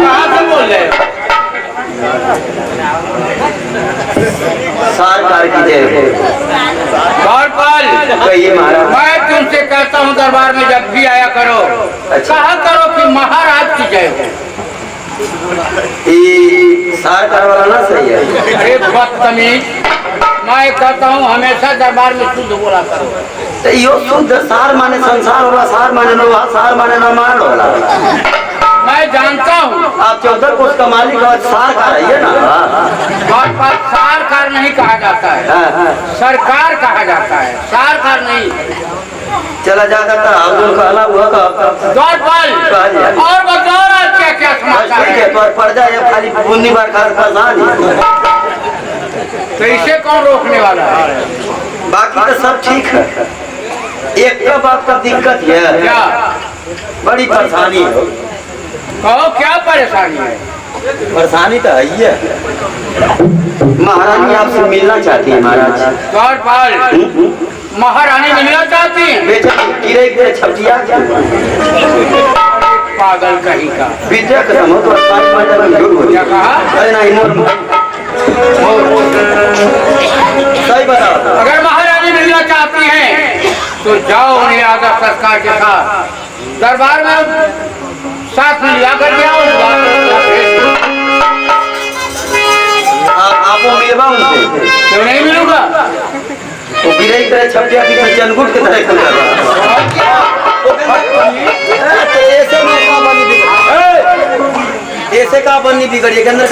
कहाँ से बोल रहे? सरकार की जय हो। गौरपाल, कहिए महाराज। मैं तुमसे कहता हूँ दरबार में जब भी आया करो, कहा करो कि महाराज की जय हो। ये सरकार वाला ना सही है। अरे बदतमीज, मैं कहता हूँ हमेशा दरबार में शुद्ध बोला करो। तो यो शुद्ध सार माने संसार होला, सार माने नोहा, सार माने नमान होला। मैं जानता हूँ आप 14 कोष का मालिक और सार का रहिए ना। गौरपाल, सरकार नहीं कहा जाता है, सरकार कहा जाता है, सरकार नहीं। चला जाता था अब्दुल कहला हुआ का गौरपाल, और बताओ ना क्या क्या समाचार ठीक है। है? तो पड़ जाए खाली बुन्नी बार खा तो इसे कौन रोकने वाला है? बाकी तो सब ठीक है। एक का बात का दिक्कत है, क्या बड़ी परेशानी है। कहो क्या परेशानी है? परेशानी तो है ही है। महारानी आपसे मिलना चाहती है महाराज। गौरपाल, महारानी मिलना चाहती है? बेटे छपटिया पागल कहीं का। विद्या का समझ तो क्या कहा? अरे नहीं सही बताओ। अगर महारानी मिलना चाहती हैं तो जाओ उन्हें आदर सत्कार के साथ दरबार में साथ में लिया कर दिया। आप मिलवा उनसे? क्यों नहीं मिलूंगा? तो बिरई तरह छपटिया की चनगुट की तरह कर ऐसे का बनी बिगड़ी के अंदर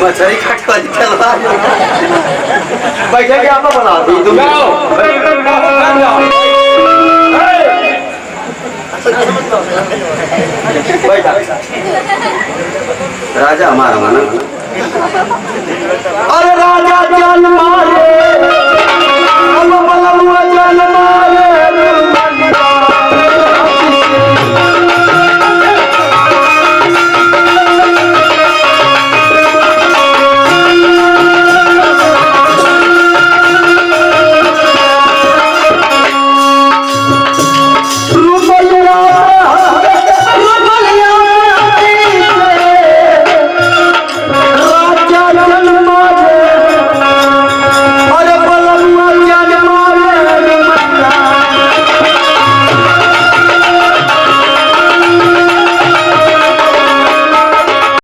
मछली काट वाली तलवार बैठे के आप बना दी तुम।